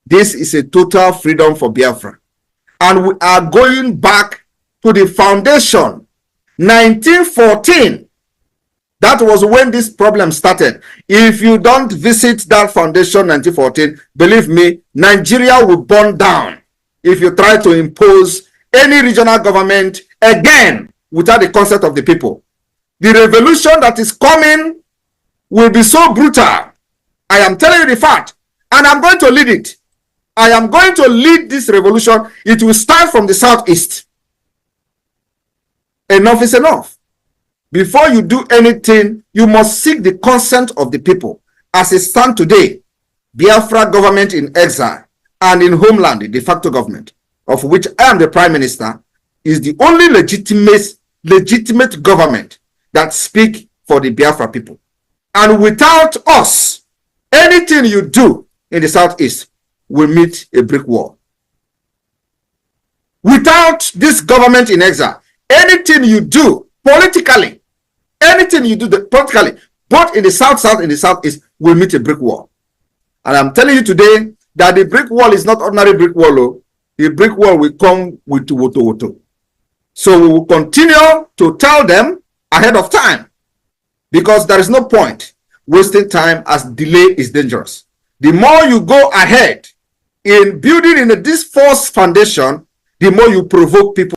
This is a total freedom for Biafra. And we are going back to the foundation, 1914. That was when this problem started. If you don't visit that foundation, 1914, believe me, Nigeria will burn down if you try to impose any regional government again without the consent of the people. The revolution that is coming will be so brutal. I am telling you the fact, and I'm going to lead it. I am going to lead this revolution. It will start from the southeast. Enough is enough. Before you do anything, you must seek the consent of the people. As it stands today, Biafra government in exile and in homeland, the de facto government, of which I am the prime minister, is the only legitimate government that speaks for the Biafra people. And without us, anything you do in the southeast will meet a brick wall. Without this government in exile, anything you do politically, anything you do politically, both in the south and the southeast, will meet a brick wall. And I'm telling you today that the brick wall is not ordinary brick wall. The brick wall will come with woto. So we will continue to tell them ahead of time, because there is no point wasting time, as delay is dangerous. The more you go ahead in building in this false foundation, the more you provoke people.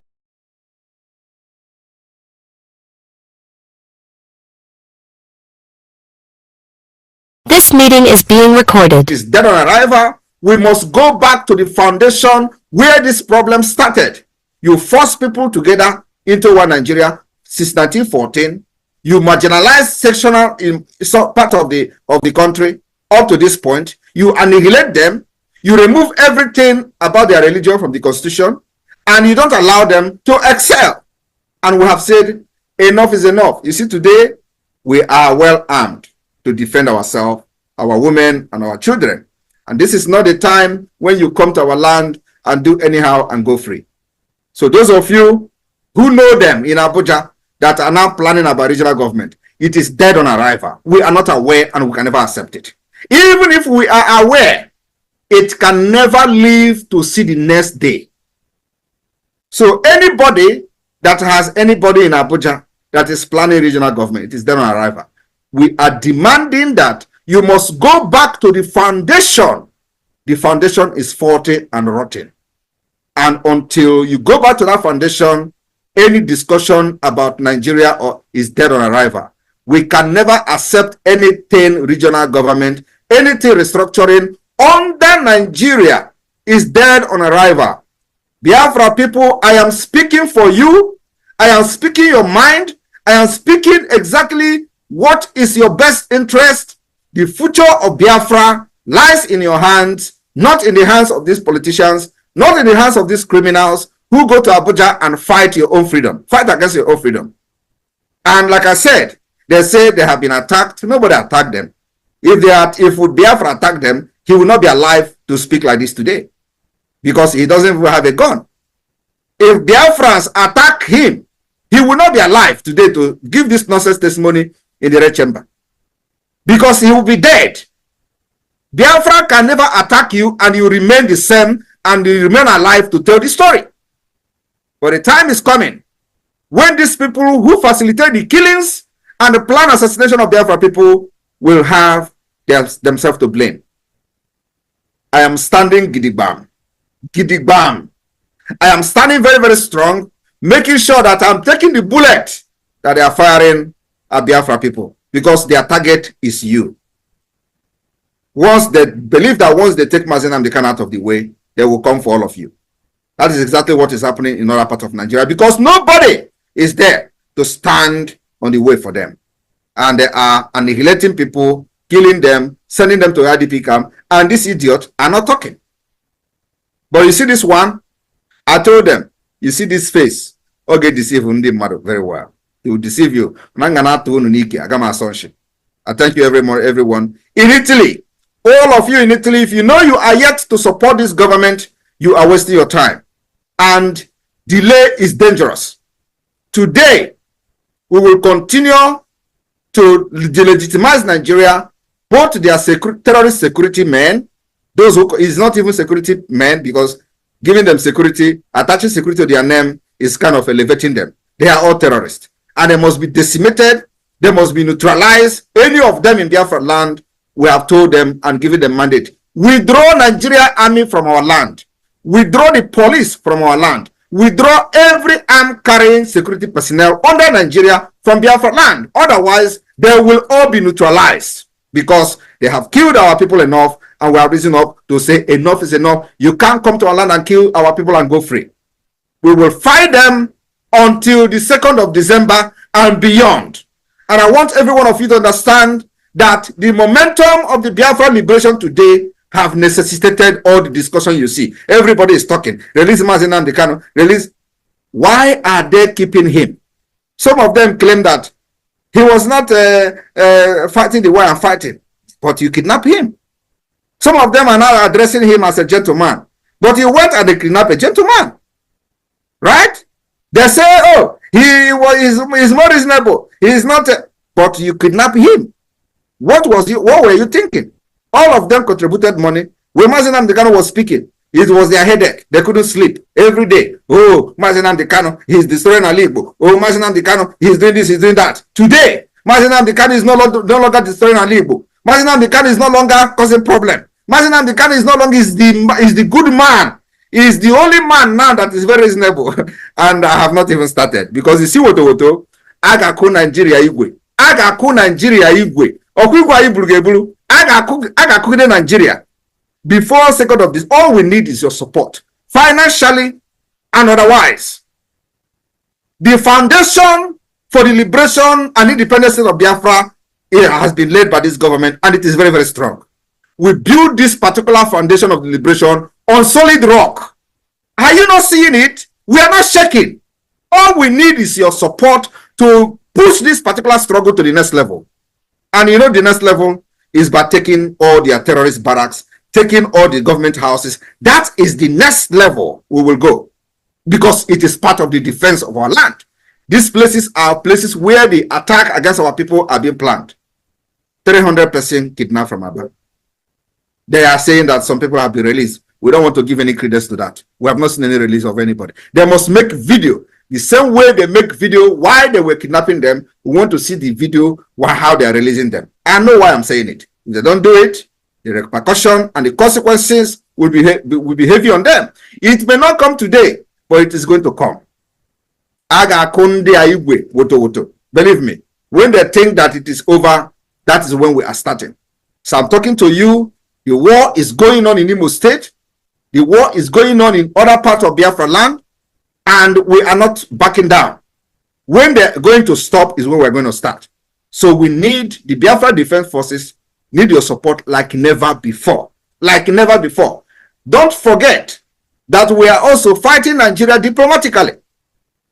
This meeting is being recorded. Is dead on arrival. We must go back to the foundation where this problem started. You force people together into one Nigeria since 1914. You marginalize sectional in some part of the country up to this point. You annihilate them. You remove everything about their religion from the constitution, and you don't allow them to excel. And we have said enough is enough. You see, today we are well armed to defend ourselves, our women, and our children. And this is not the time when you come to our land and do anyhow and go free. So those of you who know them in Abuja that are now planning about regional government, it is dead on arrival. We are not aware, and we can never accept it. Even if we are aware, it can never live to see the next day. So anybody that has anybody in Abuja that is planning regional government, it is dead on arrival. We are demanding that you must go back to the foundation. The foundation is faulty and rotten. And until you go back to that foundation, any discussion about Nigeria is dead on arrival. We can never accept anything regional government, anything restructuring under Nigeria is dead on arrival. Biafra people, I am speaking for you. I am speaking your mind. I am speaking exactly what is your best interest. The future of Biafra lies in your hands, not in the hands of these politicians, not in the hands of these criminals who go to Abuja and fight your own freedom, fight against your own freedom. And like I said, they say they have been attacked. Nobody attacked them. If Biafra attacked them, he will not be alive to speak like this today, because he doesn't even have a gun. If Biafrans attack him, he will not be alive today to give this nonsense testimony in the red chamber, because he will be dead. Biafra can never attack you and you remain the same and you remain alive to tell the story. But the time is coming when these people who facilitate the killings and the planned assassination of Biafra people will have themselves to blame. I am standing gidigbam. Gidigbam. I am standing very, very strong, making sure that I'm taking the bullet that they are firing at Biafra people, because their target is you. Once they believe that once they take Mazen Amdekan out of the way, they will come for all of you. That is exactly what is happening in other parts of Nigeria, because nobody is there to stand on the way for them. And they are annihilating people, killing them, sending them to IDP camp, and these idiots are not talking. But you see this one, I told them, you see this face, okay, deceive very well. He will deceive you. I thank you everyone. In Italy, all of you in Italy, if you know you are yet to support this government, you are wasting your time. And delay is dangerous. Today, we will continue to delegitimize Nigeria, both their terrorist security men Those who is not even security men, because giving them security, attaching security to their name is kind of elevating them. They are all terrorists, and they must be decimated. They must be neutralized. Any of them in Biafra land, we have told them and given them mandate. Withdraw Nigeria army from our land. Withdraw the police from our land. Withdraw every arm carrying security personnel under Nigeria from Biafra land. Otherwise, they will all be neutralized, because they have killed our people enough, and we are risen up to say enough is enough. You can't come to our land and kill our people and go free. We will fight them until the 2nd of December and beyond. And I want every one of you to understand that the momentum of the Biafra liberation today have necessitated all the discussion you see. Everybody is talking. Release Mazi Nnamdi Kanu. Release. Why are they keeping him? Some of them claim that he was not fighting the way I'm fighting, but you kidnap him. Some of them are now addressing him as a gentleman, but he went and they kidnapped a gentleman. Right? They say, oh, he's more reasonable. He's not, but you kidnap him. What were you thinking? All of them contributed money. When Mazi Nnamdi Kanu was speaking, it was their headache. They couldn't sleep every day. Oh, Mazi Nnamdi Kanu, he's destroying Ali Igbo. Oh, Mazi Nnamdi Kanu, he's doing this, he's doing that. Today, Mazi Nnamdi Kanu is no longer destroying Ali Igbo. Mazi Nnamdi Kanu is no longer causing problem. Mazi Nnamdi Kanu is no longer is the good man. He's the only man now that is very reasonable. And I have not even started, because you see woto agaku Nigeria igwe. Agaku Nigeria igwe. Okugwa iburu agaku Nigeria. Before 2nd of this, all we need is your support, financially and otherwise. The foundation for the liberation and independence of Biafra, it has been laid by this government, and it is very, very strong. We build this particular foundation of the liberation on solid rock. Are you not seeing it? We are not shaking. All we need is your support to push this particular struggle to the next level. And you know, the next level is by taking all their terrorist barracks, taking all the government houses. That is the next level we will go, because it is part of the defense of our land. These places are places where the attack against our people are being planned. 300% kidnapped from Aba. They are saying that some people have been released. We don't want to give any credence to that. We have not seen any release of anybody. They must make video. The same way they make video while they were kidnapping them, we want to see the video how they are releasing them. I know why I'm saying it. If they don't do it, the repercussion and the consequences will be heavy on them. It may not come today, but it is going to come. Believe me, when they think that it is over, that is when we are starting. So I'm talking to you. The war is going on in Imo State. The war is going on in other parts of Biafra land, and we are not backing down. When they're going to stop is when we're going to start. So we need the Biafra Defense Forces, need your support like never before. Like never before. Don't forget that we are also fighting Nigeria diplomatically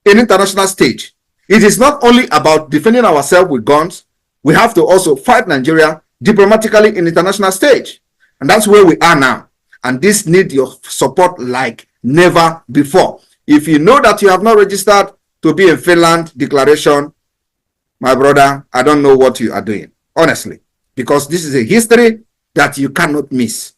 in international stage. It is not only about defending ourselves with guns. We have to also fight Nigeria diplomatically in international stage. And that's where we are now. And this needs your support like never before. If you know that you have not registered to be in Finland declaration, my brother, I don't know what you are doing, honestly, because this is a history that you cannot miss.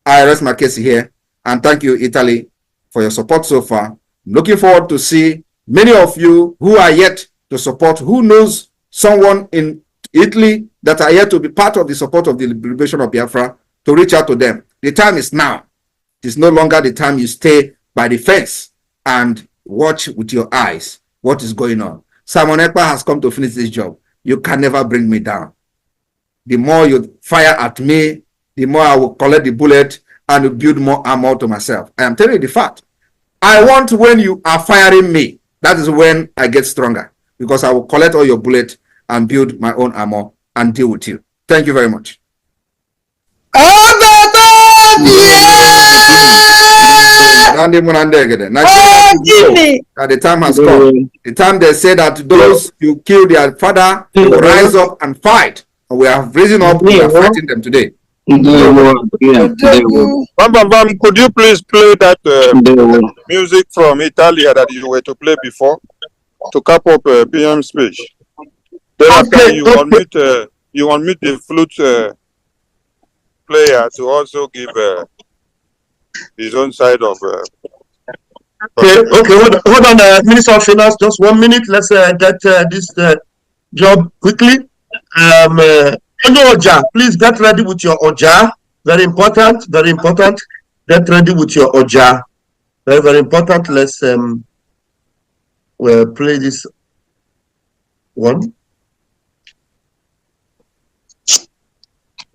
I rest my case here, and thank you, Italy, for your support so far. I'm looking forward to see many of you who are yet to support, who knows someone in Italy that are yet to be part of the support of the liberation of Biafra, to reach out to them. The time is now. It is no longer the time you stay by the fence and watch with your eyes what is going on. Simon Ekpa has come to finish this job. You can never bring me down. The more you fire at me, the more I will collect the bullet and build more armor to myself. I am telling you the fact. I want when you are firing me, that is when I get stronger, because I will collect all your bullets and build my own armor and deal with you. Thank you very much. The time has come. The time they say that those who kill their father will rise up and fight. And we have risen up, we are fighting them today. Could you please play that music from Italia that you were to play before to cap up PM speech? Then after you unmute the flute player to also give his own side of. Okay, hold on, Minister of Finance, just 1 minute. Let's get this job quickly. Oja, please get ready with your Oja. Very important, very important. Get ready with your Oja. Very, very important. Let's we'll play this one.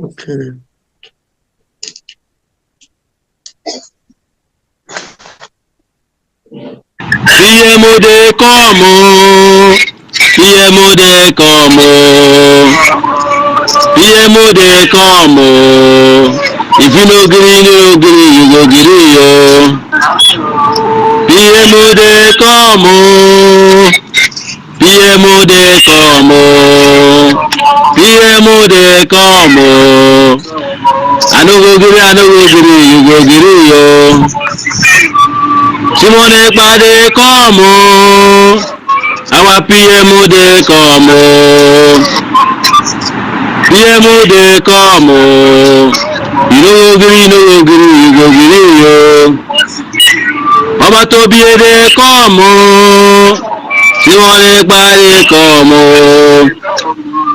Okay. Iyemude komo, Iyemude komo, Iyemude komo. If you no green, you go green yo. Iyemude komo, Iyemude komo, Iyemude komo. I no go green, you go green yo. Simone Ekpa come our PM dey come PM dey come you no go gree you go gree yo Ọba Tobi dey come Simone Ekpa dey come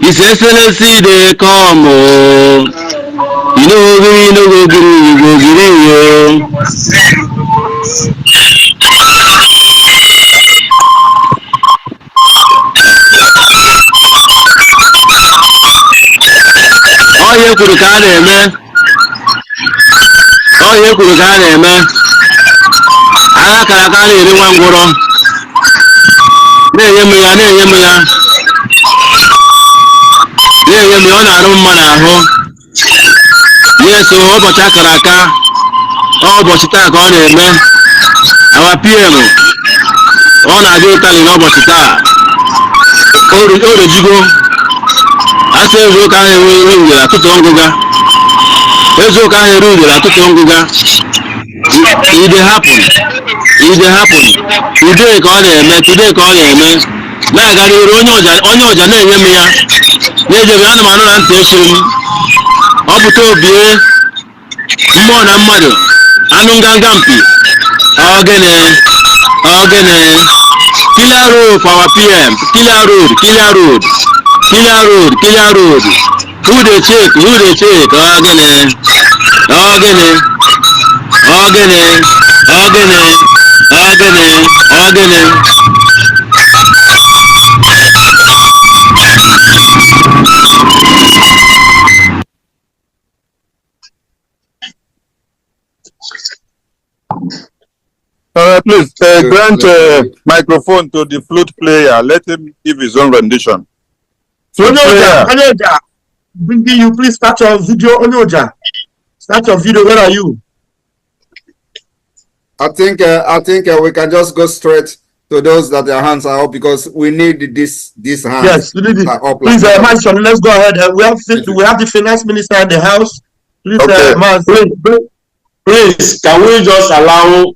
His Excellency dey come you no go gree you go gree yo. Onye kwuru ka a na-eme agha kara aka na-eri nwa ngwụrọ na-enye m ya ọ na-arụ mma n'ahụ so ụbọchị akara aka ụbọchị taa ka ọ na-eme awa PM ọ na-aga Itali n'ụbọchị taa o rejigo asị eziokwu ahụ eri ngwere atụtụ ngụga it dey happen today ka ọ na-eme na-agara iru onye ọja na-enye m ya na-ejebe ana m anụ na ntị echi m ọ pụta obie mmụọ na mmadụ anụ nganga mpi ogene Killer road for our PM Killer road who dey check ogene Please grant microphone to the flute player. Let him give his own rendition. Onyoja, bringing you. Please start your video. Onyoja, start your video. Where are you? I think we can just go straight to those that their hands are up because we need this hands. Yes, we need it. Please, Manson, let's go ahead. We have the finance minister in the house. Please, okay. Please, can we just allow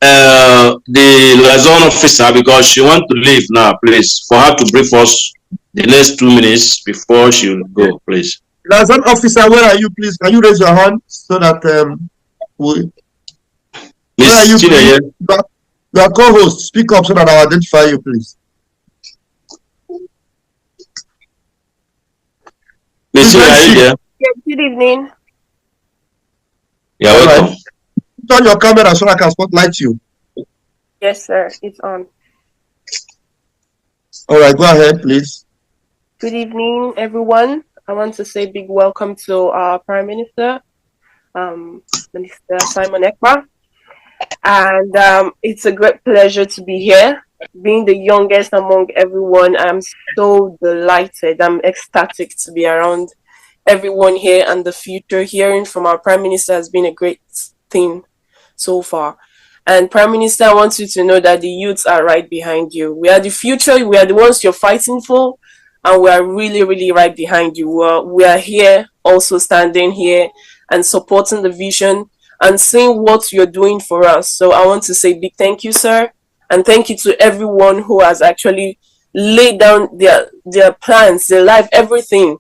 the liaison officer, because she wants to leave now, please, for her to brief us the next 2 minutes before she will go, please. Liaison officer, where are you, please? Can you raise your hand so that where are you, please? Your co-host, speak up so that I'll identify you, please. Miss Chile, are you there? Yes, good evening. Yeah, welcome. Right. Turn your camera so I can spotlight you. Yes, sir. It's on. All right, go ahead, please. Good evening, everyone. I want to say big welcome to our Prime Minister, Minister Simon Ekpa. And it's a great pleasure to be here. Being the youngest among everyone, I'm so delighted. I'm ecstatic to be around everyone here, and the future hearing from our Prime Minister has been a great thing so far. And Prime Minister, I want you to know that the youths are right behind you. We are the future. We are the ones you're fighting for, and we are really, really right behind you. We are here, also standing here and supporting the vision and seeing what you're doing for us. So I want to say big thank you, sir, and thank you to everyone who has actually laid down their plans, their life, everything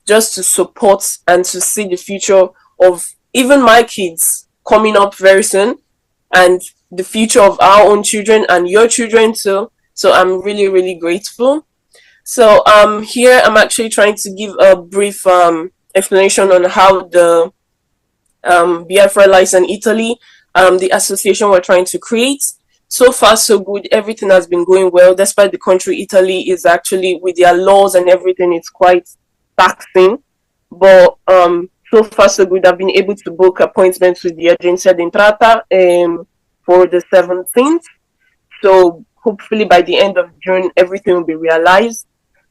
just to support and to see the future of even my kids coming up very soon, and the future of our own children and your children too. So I'm really, really grateful. So here I'm actually trying to give a brief explanation on how the Biafra lies in Italy, the association we're trying to create. So far, so good. Everything has been going well, despite the country Italy is actually, with their laws and everything, it's quite taxing. But so far, so good. I've been able to book appointments with the Agenzia d'Entrata for the 17th. So hopefully by the end of June, everything will be realized,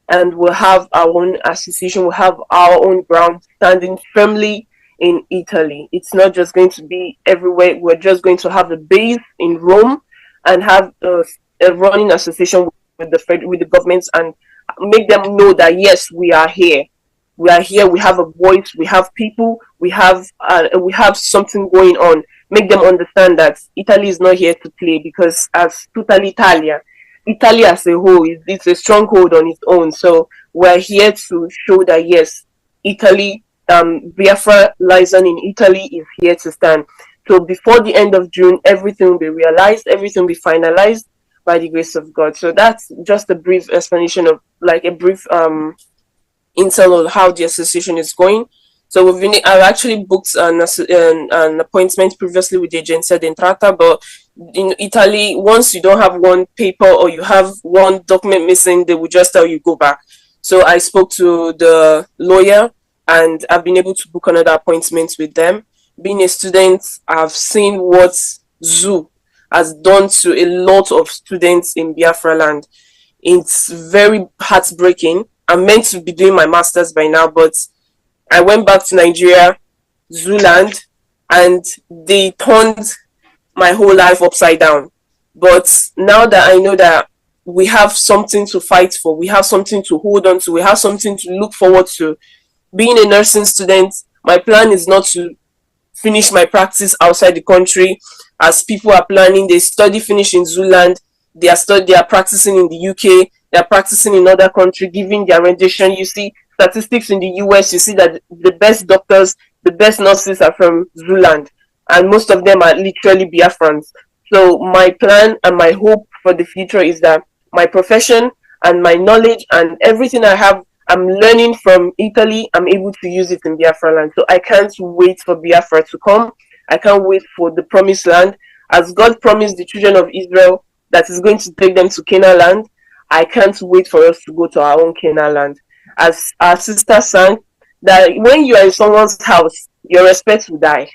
and we'll have our own association, we'll have our own ground standing firmly in Italy. It's not just going to be everywhere. We're just going to have a base in Rome and have a running association with the governments, and make them know that yes, we are here. We are here. We have a voice. We have people. We have something going on. Make them understand that Italy is not here to play, because as Tutta Italia, Italy as a whole, it's a stronghold on its own. So we're here to show that yes, Italy, Biafra liaison in Italy is here to stand. So before the end of June, everything will be realized, everything will be finalized by the grace of God. So that's just a brief explanation of, like, a brief intel of how the association is going. So I've actually booked an appointment previously with the Agenzia d'Entrata, but in Italy, once you don't have one paper or you have one document missing, they will just tell you go back. So I spoke to the lawyer, and I've been able to book another appointment with them. Being a student, I've seen what zoo has done to a lot of students in Biafra land. It's very heartbreaking. I'm meant to be doing my master's by now, but I went back to Nigeria, Zooland, and they turned my whole life upside down. But now that I know that we have something to fight for, we have something to hold on to, we have something to look forward to. Being a nursing student, my plan is not to finish my practice outside the country, as people are planning. They finish in Zooland, they are practicing in the UK, they are practicing in other countries, giving their rendition. You see statistics in the US, you see that the best doctors, the best nurses are from Zooland, and most of them are literally Biafrans. So my plan and my hope for the future is that my profession and my knowledge and everything I have, I'm learning from Italy, I'm able to use it in Biafra land. So I can't wait for Biafra to come. I can't wait for the promised land. As God promised the children of Israel that is going to take them to Canaan land, I can't wait for us to go to our own Canaan land. As our sister sang, that when you are in someone's house, your respect will die.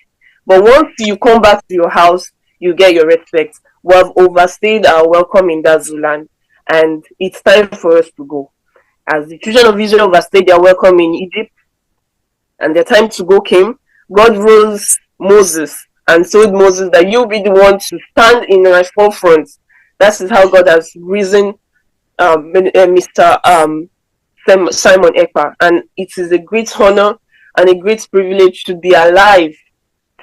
But once you come back to your house, you get your respect. We have overstayed our welcome in that Zooland, and it's time for us to go. As the children of Israel overstayed their welcome in Egypt, and their time to go came, God rose Moses and told Moses that you'll be the one to stand in my forefront. That is how God has risen Mr. Simon Ekpa, and it is a great honor and a great privilege to be alive,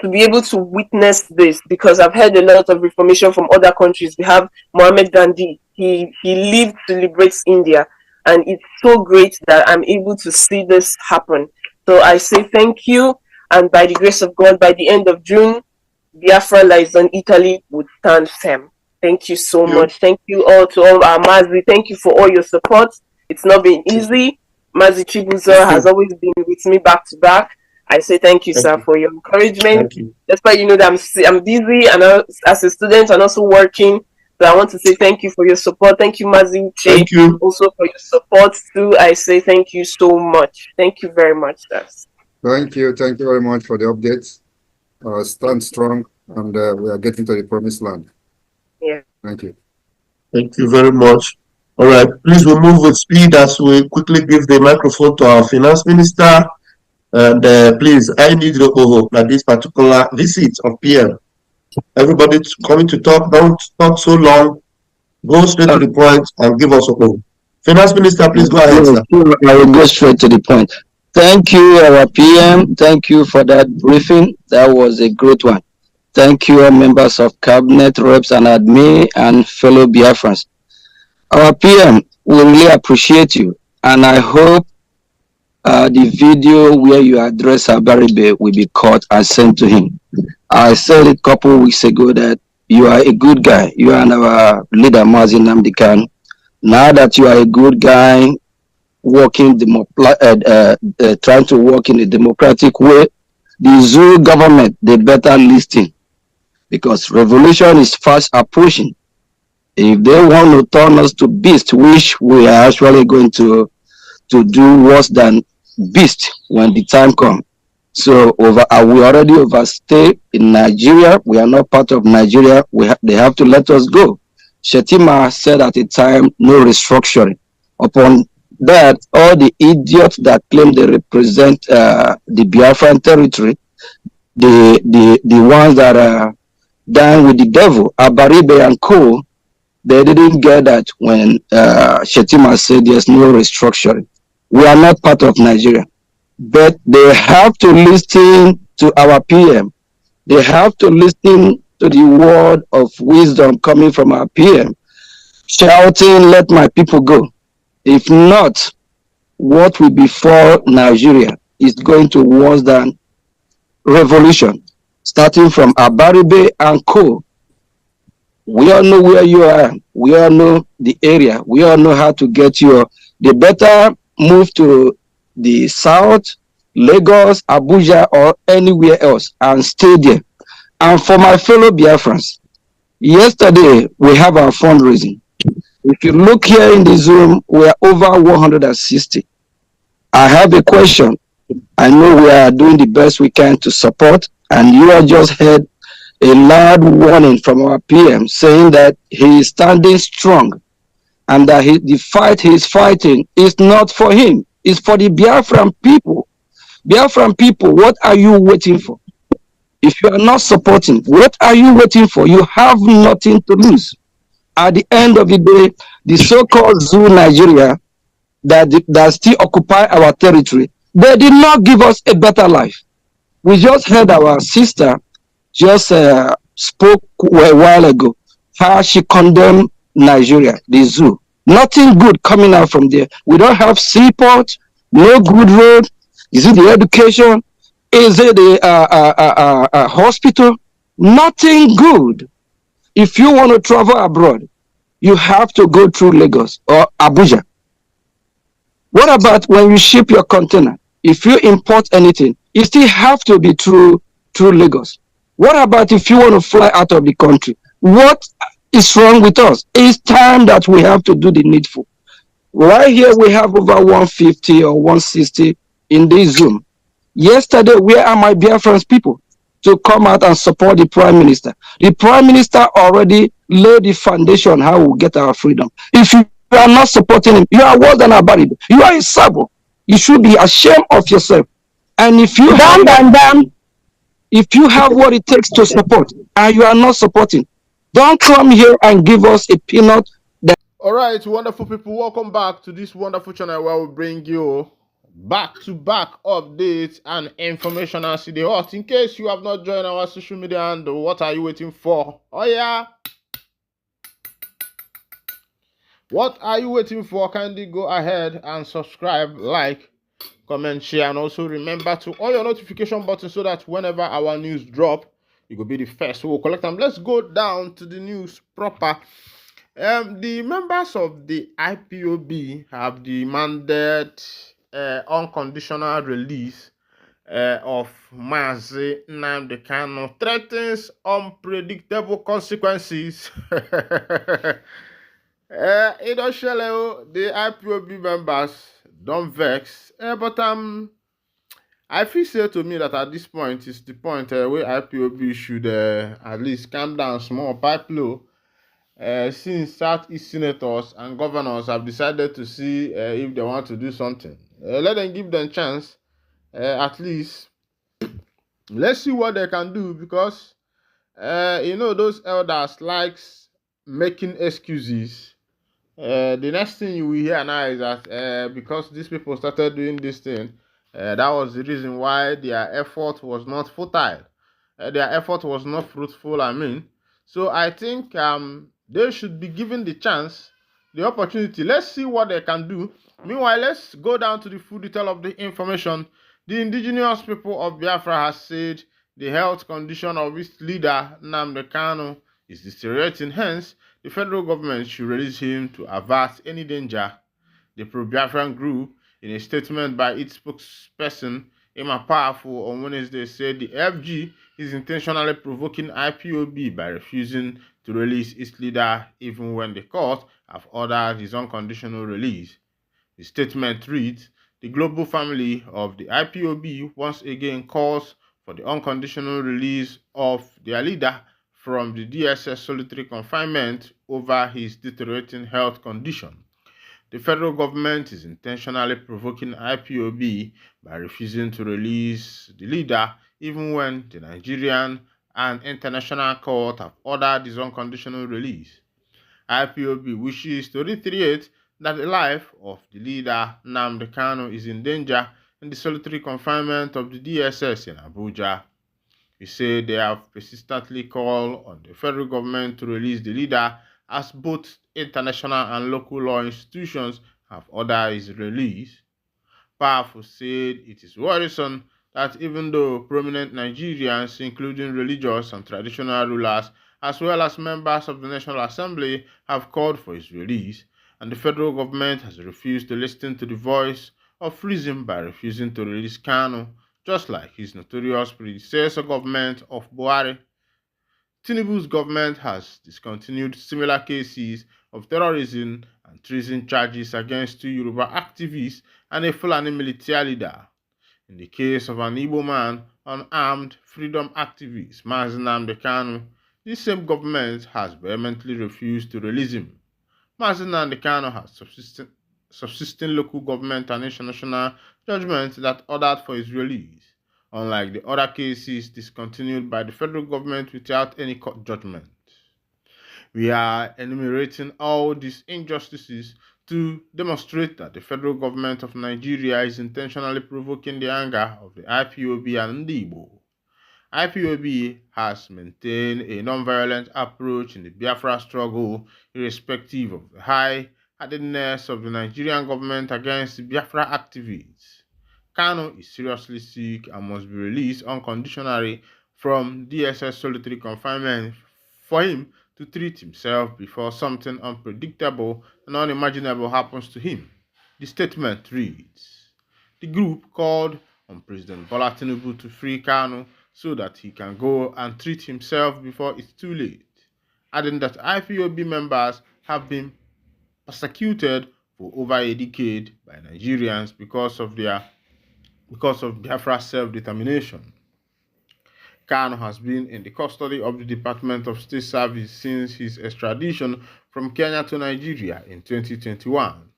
to be able to witness this, because I've heard a lot of information from other countries. We have Mohammed Gandhi, he lived to liberate India, and it's so great that I'm able to see this happen. So I say thank you, and by the grace of God, by the end of June, Biafra liaison Italy would stand firm. Thank you so much. Thank you all to all our Mazi. Thank you for all your support. It's not been easy. Mazi Chibuzo has always been with me back to back. I say thank you, sir, for your encouragement. Despite you know that I'm busy and as a student and also working. So I want to say thank you for your support. Thank you, Mazi. Thank you. Also for your support too. I say thank you so much. Thank you very much, sir. Thank you. Thank you very much for the updates. Stand strong, and we are getting to the promised land. Yeah. Thank you. Thank you very much. All right, please we'll move with speed as we quickly give the microphone to our finance minister. And please, I need the OHO at this particular visit of PM. Everybody coming to talk, don't talk so long. Go straight to the point and give us a OHO. Finance minister, please go ahead, sir. I will go straight to the point. Thank you, our PM. Thank you for that briefing. That was a great one. Thank you, all members of cabinet, reps, and admin, and fellow Biafrans. Our PM, we really appreciate you, and I hope the video where you address Abaribe will be caught and sent to him. I said it a couple weeks ago that you are a good guy. You and our leader, Mazin Namdekan. Now that you are a good guy, trying to work in a democratic way, the zoo government, they better listen because revolution is fast approaching. If they want to turn us to beast, which we are actually going to do worse than beast when the time comes. So we already overstay in Nigeria. We are not part of Nigeria. They have to let us go. Shetima said at the time, no restructuring. Upon that, all the idiots that claim they represent the Biafran territory, the ones that are down with the devil, Abaribe and co, they didn't get that when Shetima said there's no restructuring. We are not part of Nigeria. But they have to listen to our PM. They have to listen to the word of wisdom coming from our PM, shouting, let my people go. If not, what will befall Nigeria is going to worse than revolution, starting from Abaribe and co. We all know where you are. We all know the area. We all know how to get you. They better move to the south, Lagos, Abuja, or anywhere else and stay there. And for my fellow Biafrans, yesterday we have our fundraising. If you look here in this room, we are over 160. I have a question. I know we are doing the best we can to support, and you have just heard a loud warning from our PM saying that he is standing strong and that the fight he is fighting is not for him, it's for the Biafran people. Biafran people, what are you waiting for? If you are not supporting, what are you waiting for? You have nothing to lose. At the end of the day, the so-called Zoo Nigeria that still occupy our territory, they did not give us a better life. We just heard our sister just spoke a while ago how she condemned Nigeria, the zoo. Nothing good coming out from there. We don't have seaport, no good road. Is it the education? Is it the hospital? Nothing good. If you want to travel abroad, you have to go through Lagos or Abuja. What about when you ship your container? If you import anything, you still have to be through Lagos. What about if you want to fly out of the country? What is wrong with us? It's time that we have to do the needful. Right here, we have over 150 or 160 in this Zoom. Yesterday, where are my Biafran people to come out and support the Prime Minister? The Prime Minister already laid the foundation how we'll get our freedom. If you are not supporting him, you are worse than a Barido. You are a Sabo. You should be ashamed of yourself. And if you if you have what it takes to support and you are not supporting, don't come here and give us a peanut. All right, wonderful people, welcome back to this wonderful channel where we bring you back-to-back updates and information as the hot. In case you have not joined our social media handle, what are you waiting for? Oh yeah, what are you waiting for? Kindly go ahead and subscribe, like, comment, share, and also remember to on your notification button so that whenever our news drop, you will be the first. We'll collect them. Let's go down to the news proper. The members of the IPOB have demanded unconditional release of Mazi Nnamdi Kanu, threatens unpredictable consequences. The IPOB members don't vex, but I feel say to me that at this point is the point where IPOB should at least calm down small, pipe low. Since Southeast senators and governors have decided to see if they want to do something, let them give them chance. At least let's see what they can do, because those elders likes making excuses. The next thing you will hear now is that because these people started doing this thing, that was the reason why their effort was not futile. Their effort was not fruitful, I mean. So I think they should be given the chance the opportunity. Let's see what they can do. Meanwhile, let's go down to the full detail of the information. The indigenous people of Biafra has said the health condition of its leader, Nnamdi Kanu, is deteriorating. Hence, the federal government should release him to avert any danger. The pro-Biafran group, in a statement by its spokesperson, Emma Powerful, on Wednesday said the FG is intentionally provoking IPOB by refusing to release its leader even when the court have ordered his unconditional release. The statement reads, the global family of the IPOB once again calls for the unconditional release of their leader from the DSS solitary confinement over his deteriorating health condition. The federal government is intentionally provoking IPOB by refusing to release the leader even when the Nigerian and international court have ordered his unconditional release. IPOB wishes to reiterate that the life of the leader Nnamdi Kanu is in danger in the solitary confinement of the DSS in Abuja. He said they have persistently called on the federal government to release the leader as both international and local law institutions have ordered his release. Powerful said it is worrisome that even though prominent Nigerians, including religious and traditional rulers, as well as members of the National Assembly, have called for his release, and the federal government has refused to listen to the voice of reason by refusing to release Kanu, just like his notorious predecessor government of Buhari. Tinubu's government has discontinued similar cases of terrorism and treason charges against two Yoruba activists and a Fulani military leader. In the case of an Igbo man, unarmed freedom activist Mazi Nnamdi Kanu, this same government has vehemently refused to release him. Mazi Nnamdi Kanu has subsisting local government and international judgment that ordered for his release, unlike the other cases discontinued by the federal government without any court judgment. We are enumerating all these injustices to demonstrate that the federal government of Nigeria is intentionally provoking the anger of the IPOB and Igbo. IPOB has maintained a non-violent approach in the Biafra struggle, irrespective of the high-handedness of the Nigerian government against the Biafra activists. Kanu is seriously sick and must be released unconditionally from DSS solitary confinement for him to treat himself before something unpredictable and unimaginable happens to him. The statement reads, the group called on President Bola Tinubu to free Kanu so that he can go and treat himself before it's too late, adding that IPOB members have been persecuted for over a decade by Nigerians because of Biafra self-determination. Kanu has been in the custody of the Department of State Service since his extradition from Kenya to Nigeria in 2021.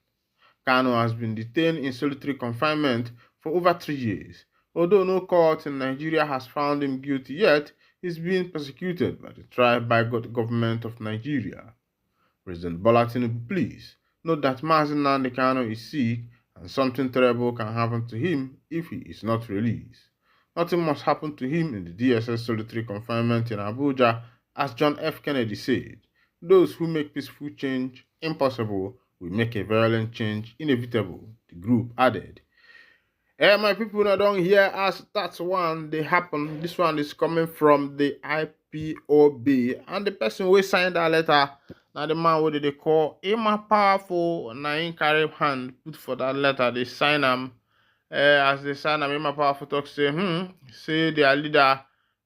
Kanu has been detained in solitary confinement for over 3 years. Although no court in Nigeria has found him guilty yet, he is being persecuted by the tribe-by-God government of Nigeria. President Bola Tinubu, please note that Mazi Nnamdi Kanu is sick and something terrible can happen to him if he is not released. Nothing must happen to him in the DSS solitary confinement in Abuja, as John F. Kennedy said. Those who make peaceful change impossible will make a violent change inevitable, the group added. My people now don't hear as that's one they happen. This one is coming from the IPOB, and the person who signed that letter, now the man what they call Emma Powerful, na in carry hand put for that letter, they sign them. As they sign them, Emma Powerful talk say their leader,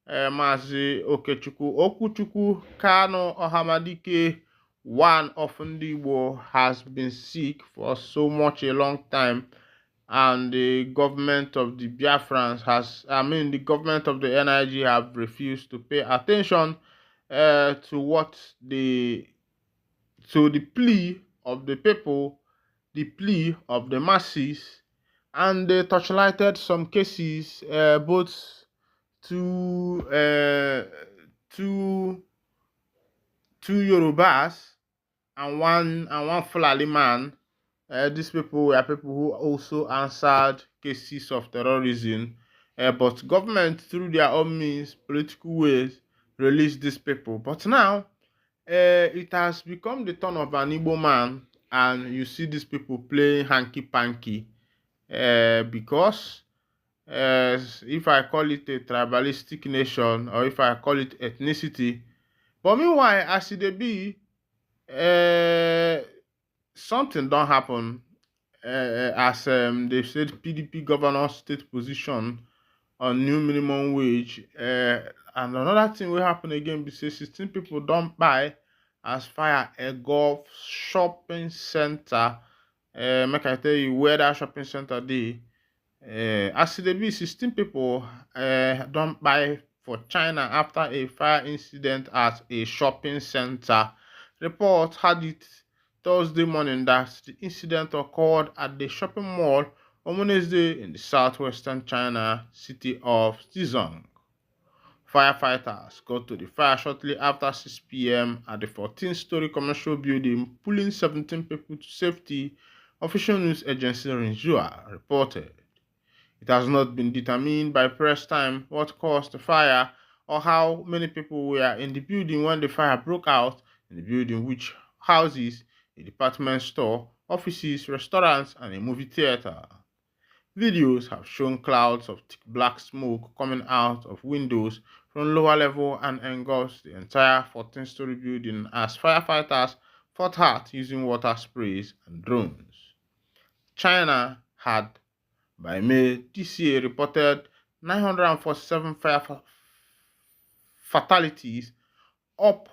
Mazi Okuchukwu Kanu Ohamadike, one of Ndibo, has been sick for so much a long time, and the government of the Biafrans the government of the NIG have refused to pay attention to the plea of the people, the plea of the masses, and they touchlighted some cases, both two Yorubas and one Fulani man. These people were people who also answered cases of terrorism, but government, through their own means, political ways, released these people. But now, it has become the turn of an Igbo man and you see these people playing hanky panky because if I call it a tribalistic nation or if I call it ethnicity, but meanwhile, as it dey be, uh, something don't happen as they said PDP governor state position on new minimum wage. And another thing will happen again because 16 people don't buy as fire a golf shopping center. Make I tell you where that shopping center dey. As e dey be, 16 people don't buy for China after a fire incident at a shopping center. Report had it Thursday morning that the incident occurred at the shopping mall on Wednesday in the southwestern China city of Zhejiang. Firefighters got to the fire shortly after 6 p.m. at the 14-story commercial building, pulling 17 people to safety, official news agency Rinzhua reported. It has not been determined by press time what caused the fire or how many people were in the building when the fire broke out in the building, which houses a department store, offices, restaurants, and a movie theater. Videos have shown clouds of thick black smoke coming out of windows from lower level and engulfed the entire 14-story building as firefighters fought hard using water sprays and drones. China had, by May this year, reported 947 fire fatalities, up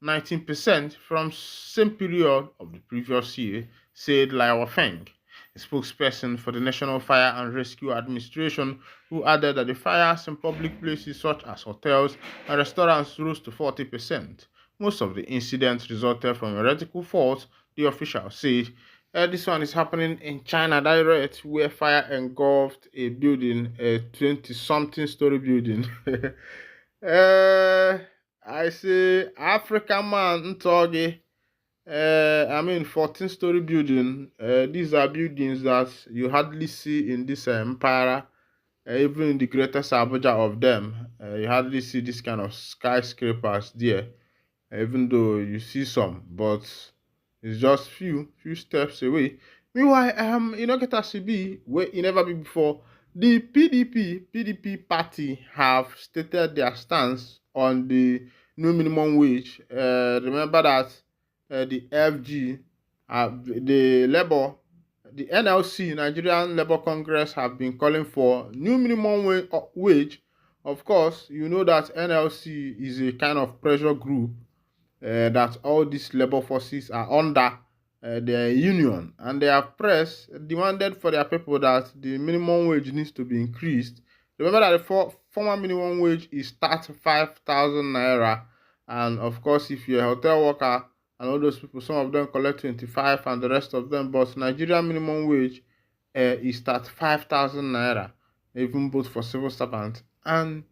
19% from same period of the previous year, said Liao Feng, a spokesperson for the National Fire and Rescue Administration, who added that the fires in public places such as hotels and restaurants rose to 40%. Most of the incidents resulted from electrical faults, the official said. This one is happening in China direct, where fire engulfed a building, a 20-something story building. I say African man Ntogi. 14-story building. These are buildings that you hardly see in this empire. Even in the greatest Abuja of them, you hardly see this kind of skyscrapers there. Even though you see some, but it's just few steps away. Meanwhile, get as e be where e never be before. The PDP party have stated their stance on the new minimum wage. Remember that the FG, the Labour, the NLC, Nigerian Labour Congress, have been calling for new minimum wage. Of course, you know that NLC is a kind of pressure group that all these labor forces are under their union, and they have pressed demanded for their people that the minimum wage needs to be increased. Remember that the former minimum wage is 35,000 naira, and of course, if you're a hotel worker and all those people, some of them collect 25 and the rest of them, but Nigerian minimum wage is 35,000 naira, even both for civil servants, and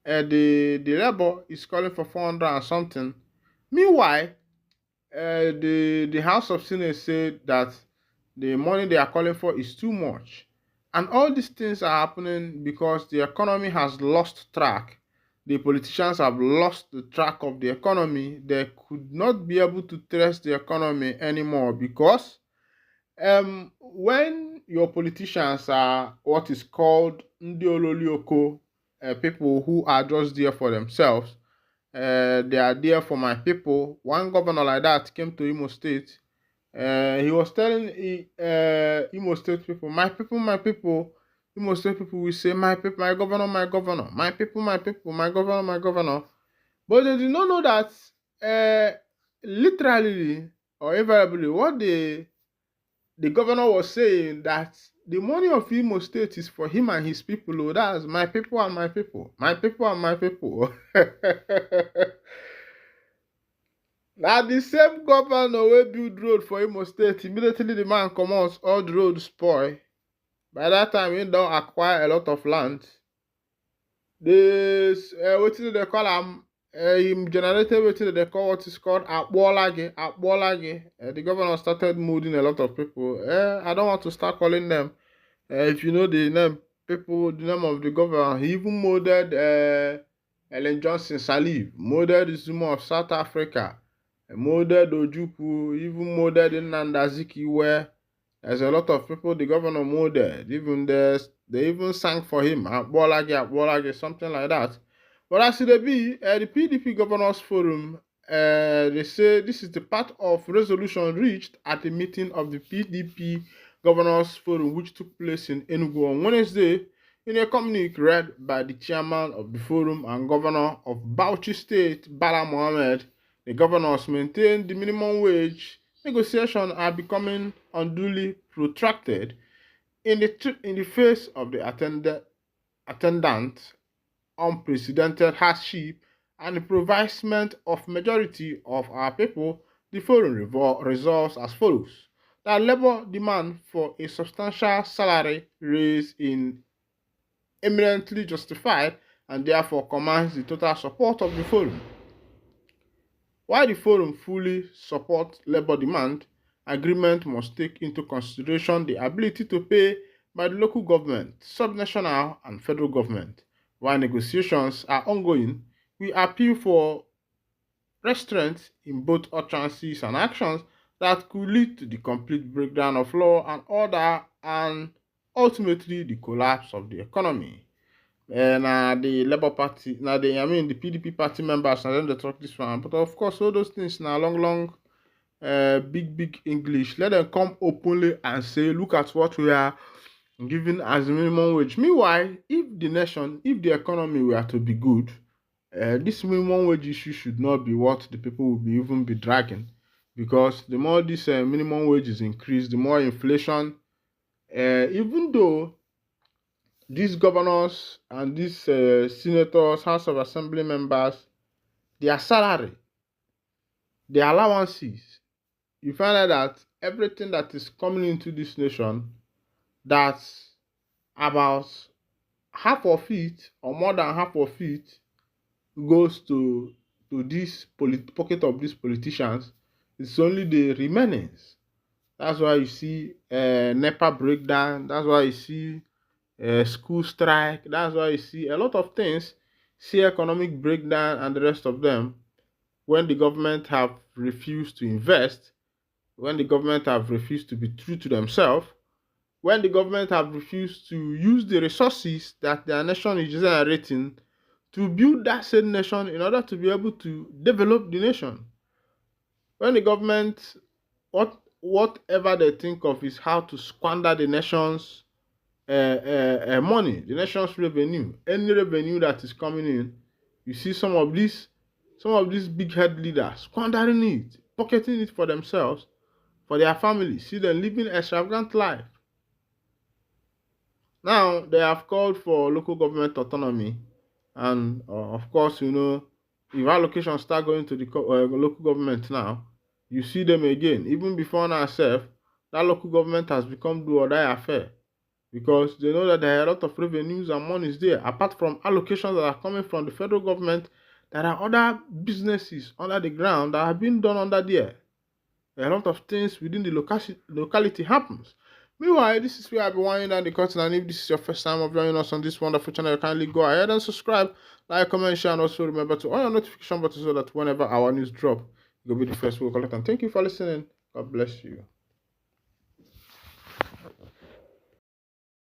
the labor is calling for 400 and something. Meanwhile, the House of Senate said that the money they are calling for is too much. And all these things are happening because the economy has lost track. The politicians have lost the track of the economy. They could not be able to trace the economy anymore because when your politicians are what is called Ndi Ololioko, people who are just there for themselves, they are there for my people. One governor like that came to Imo State. He was telling Imo State people, my people, my people. Imo State people will say, my people, my governor, my governor. My people, my people, my governor, my governor. But they did not know that literally or invariably what the governor was saying that the money of Imo State is for him and his people. Oh, that's my people and my people. My people and my people. Now the same governor wey build road for Imo State, immediately the man comot, all the road spoil. By that time, he don acquire a lot of land. This wetin they call am, him generated wetin they call what is called Akbolage. The governor started molding a lot of people. I don't want to start calling them. If you know the name, people, the name of the governor, he even molded Ellen Johnson Sirleaf, molded Zuma of South Africa. molded Ojukwu, even molded in Nandaziki, where there's a lot of people the governor molded. Even they even sang for him, Bolage, something like that. But as it be, the PDP Governors Forum, they say this is the part of resolution reached at the meeting of the PDP Governors Forum, which took place in Enugu on Wednesday. In a communique read by the chairman of the forum and governor of Bauchi State, Bala Mohammed, the governors maintained the minimum wage negotiations are becoming unduly protracted in the face of the attendant unprecedented hardship and the provisement of majority of our people. The forum resolves as follows: that labor demand for a substantial salary raise in eminently justified and therefore commands the total support of the forum. While the forum fully supports labor demand, agreement must take into consideration the ability to pay by the local government, subnational and federal government. While negotiations are ongoing, we appeal for restraint in both utterances and actions that could lead to the complete breakdown of law and order and ultimately the collapse of the economy. The Labour Party, the PDP party members, and then they talk this one. But of course, all those things now long, big English. Let them come openly and say, look at what we are giving as the minimum wage. Meanwhile, if the economy were to be good, this minimum wage issue should not be what the people will even be dragging, because the more this minimum wage is increased, the more inflation. Even though these governors and these senators, House of Assembly members, their salary, their allowances, you find out that everything that is coming into this nation, that's about half of it or more than half of it goes to this pocket of these politicians. It's only the remainings. That's why you see NEPA breakdown. That's why you see school strike. That's why you see a lot of things, see economic breakdown and the rest of them, when the government have refused to invest, when the government have refused to be true to themselves, when the government have refused to use the resources that their nation is generating to build that same nation in order to be able to develop the nation. When the government, whatever they think of is how to squander the nation's money, the nation's revenue, any revenue that is coming in, you see some of these big head leaders squandering it, pocketing it for themselves, for their families, see them living extravagant life. Now they have called for local government autonomy, and of course, if allocations start going to the local government now, you see them again. Even before now, that local government has become do or die affair, because they know that there are a lot of revenues and monies there. Apart from allocations that are coming from the federal government, there are other businesses under the ground that have been done under there. A lot of things within the locality happens. Meanwhile, this is where I'll be winding down the curtain, and if this is your first time of joining us on this wonderful channel, kindly go ahead and subscribe, like, comment, share, and also remember to on your notification button so that whenever our news drop, you'll be the first to collect. And thank you for listening. God bless you.